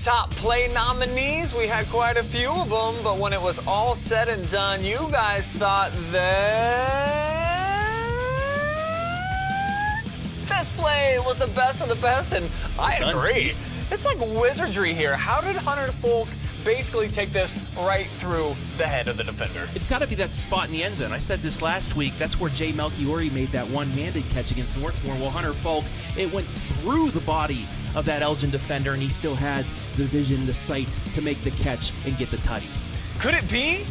top play nominees. We had quite a few of them, but when it was all said and done, you guys thought that this play was the best of the best, and I agree. It's like wizardry here. How did Hunter Fulk basically take this right through the head of the defender? It's got to be that spot in the end zone. I said this last week. That's where Jay Melchiori made that one-handed catch against Northmor. Well, Hunter Fulk, it went through the body of that Elgin defender, and he still had the vision, the sight to make the catch and get the tutty. Could it be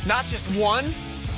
not just one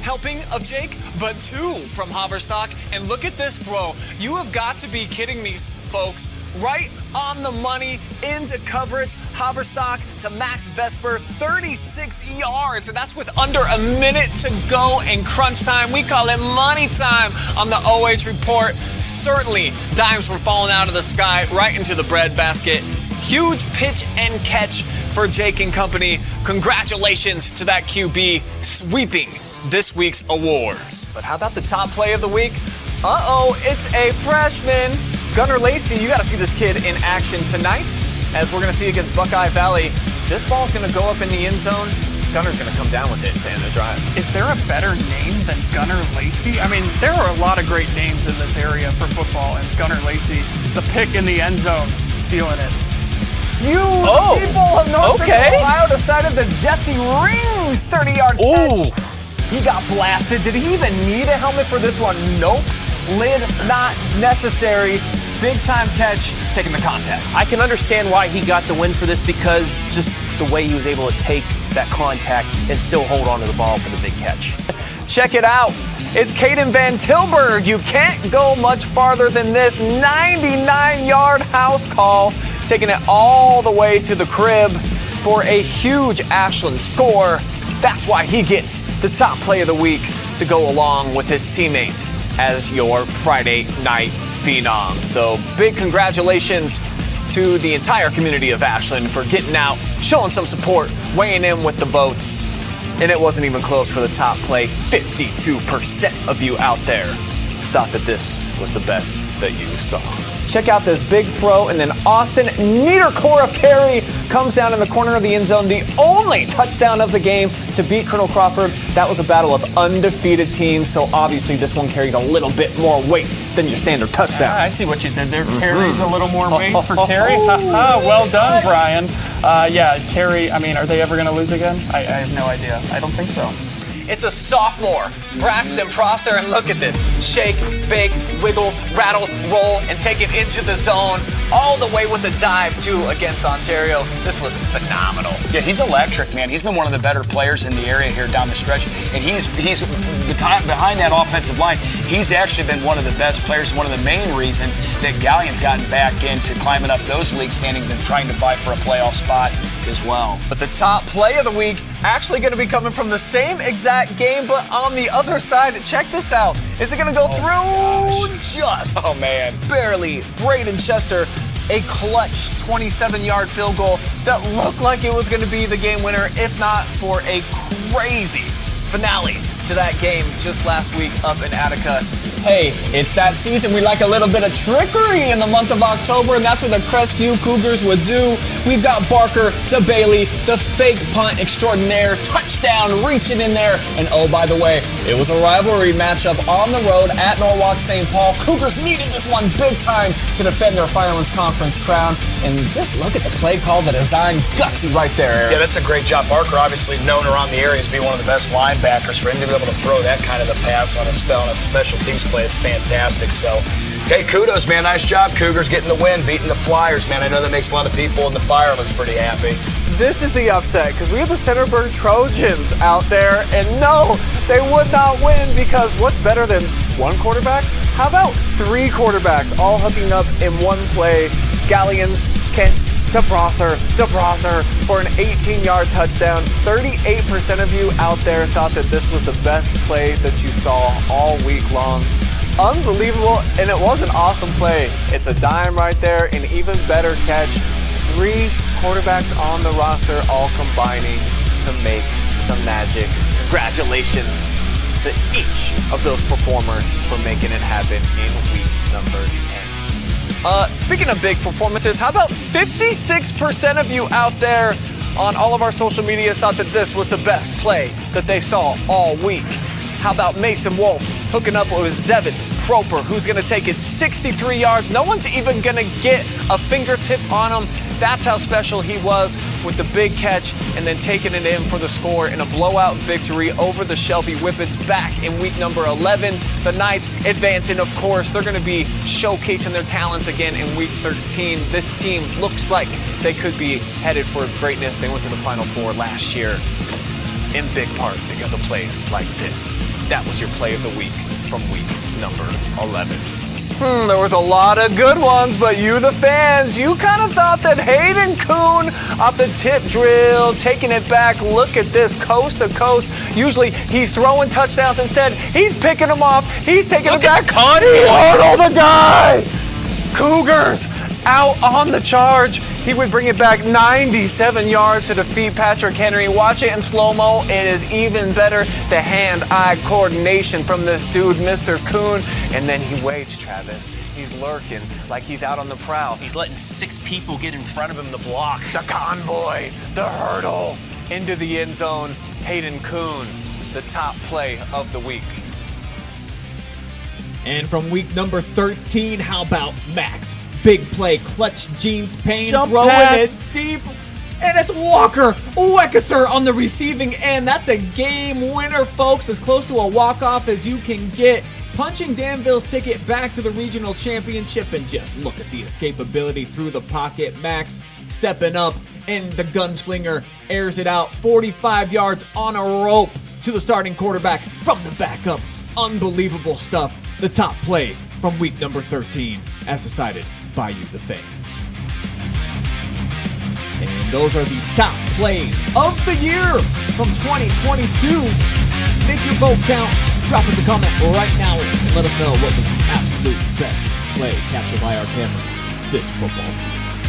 helping of Jake, but two from Hoverstock? And look at this throw. You have got to be kidding me, folks. Right on the money, into coverage. Hoverstock to Max Vesper, 36 yards. And that's with under a minute to go in crunch time. We call it money time on the OH report. Certainly, dimes were falling out of the sky right into the bread basket. Huge pitch and catch for Jake and company. Congratulations to that QB sweeping this week's awards. But how about the top play of the week? It's a freshman. Gunnar Lacy, you got to see this kid in action tonight, as we're going to see against Buckeye Valley. This ball's going to go up in the end zone. Gunner's going to come down with it to end the drive. Is there a better name than Gunnar Lacy? I mean, there are a lot of great names in this area for football, and Gunnar Lacy, the pick in the end zone, sealing it. People of North Ohio decided the Jesse Rings 30-yard catch. He got blasted. Did he even need a helmet for this one? Nope. Lid not necessary. Big time catch, taking the contact. I can understand why he got the win for this, because just the way he was able to take that contact and still hold on to the ball for the big catch. Check it out. It's Kaden Van Tilburg. You can't go much farther than this. 99-yard house call, taking it all the way to the crib for a huge Ashland score. That's why he gets the top play of the week to go along with his teammate as your Friday night phenom. So big congratulations to the entire community of Ashland for getting out, showing some support, weighing in with the votes. And it wasn't even close for the top play. 52% of you out there thought that this was the best that you saw. Check out this big throw, and then Austin Niederkohr of Carey comes down in the corner of the end zone, the only touchdown of the game to beat Colonel Crawford. That was a battle of undefeated teams, so obviously this one carries a little bit more weight than your standard touchdown. I see what you did there. Carries a little more weight for Carey. Well done, Brian. Carey, I mean, are they ever going to lose again? I have no idea. I don't think so. It's a sophomore, Braxton Prosser, and look at this. Shake, bake, wiggle, rattle, roll, and take it into the zone, all the way with the dive, too, against Ontario. This was phenomenal. Yeah, he's electric, man. He's been one of the better players in the area here down the stretch, and he's behind that offensive line. He's actually been one of the best players, and one of the main reasons that Gallion's gotten back into climbing up those league standings and trying to fight for a playoff spot as well. But the top play of the week actually going to be coming from the same exact game, but on the other side. Check this out. Is it going to go through? Just. Oh, man. Barely. Brayden Chester, a clutch 27-yard field goal that looked like it was going to be the game winner, if not for a crazy finale to that game just last week up in Attica. Hey, it's that season. We like a little bit of trickery in the month of October, and that's what the Crestview Cougars would do. We've got Barker to Bailey, the fake punt extraordinaire, touchdown reaching in there. And oh, by the way, it was a rivalry matchup on the road at Norwalk St. Paul. Cougars needed this one big time to defend their Firelands Conference crown. And just look at the play call, the design, gutsy right there, Eric. Yeah, that's a great job. Barker, obviously known around the area as being one of the best linebackers. For him to be able to throw that kind of a pass on a special teams play, it's fantastic. So, hey, kudos, man. Nice job, Cougars, getting the win, beating the Flyers, man. I know that makes a lot of people in the Firelands pretty happy. This is the upset, because we have the Centerburg Trojans out there, and no, they would not win, because what's better than one quarterback? How about three quarterbacks all hooking up in one play? Gallions Kent to Prosser for an 18-yard touchdown. 38% of you out there thought that this was the best play that you saw all week long. Unbelievable, and it was an awesome play. It's a dime right there, an even better catch. Three quarterbacks on the roster all combining to make some magic. Congratulations to each of those performers for making it happen in week number 10. Speaking of big performances, how about 56% of you out there on all of our social media thought that this was the best play that they saw all week? How about Mason Wolf hooking up with Zebin Proper, who's going to take it 63 yards. No one's even going to get a fingertip on him. That's how special he was with the big catch and then taking it in for the score in a blowout victory over the Shelby Whippets back in week number 11. The Knights advancing, of course. They're going to be showcasing their talents again in week 13. This team looks like they could be headed for greatness. They went to the Final Four last year in big part because of plays like this. That was your play of the week from week number 11. There was a lot of good ones, but you, the fans, you kind of thought that Hayden Kuhn off the tip drill, taking it back. Look at this, coast to coast. Usually he's throwing touchdowns. Instead, he's picking them off. He's taking it back. He hurdled the guy. Cougars out on the charge. He would bring it back 97 yards to defeat Patrick Henry. Watch it in slow-mo. It is even better. The hand-eye coordination from this dude, Mr. Kuhn. And then he waits, Travis. He's lurking like he's out on the prowl. He's letting 6 people get in front of him in the block. The convoy, the hurdle, into the end zone. Hayden Kuhn, the top play of the week. And from week number 13, how about Max? Big play, clutch jeans, Payne throwing it deep. And it's Walker Weckeser on the receiving end. That's a game winner, folks. As close to a walk-off as you can get. Punching Danville's ticket back to the regional championship. And just look at the escapability through the pocket. Max stepping up, and the gunslinger airs it out 45 yards on a rope to the starting quarterback from the backup. Unbelievable stuff. The top play from week number 13, as decided by you, the fans. And those are the top plays of the year from 2022. Make your vote count. Drop us a comment right now and let us know what was the absolute best play captured by our cameras this football season.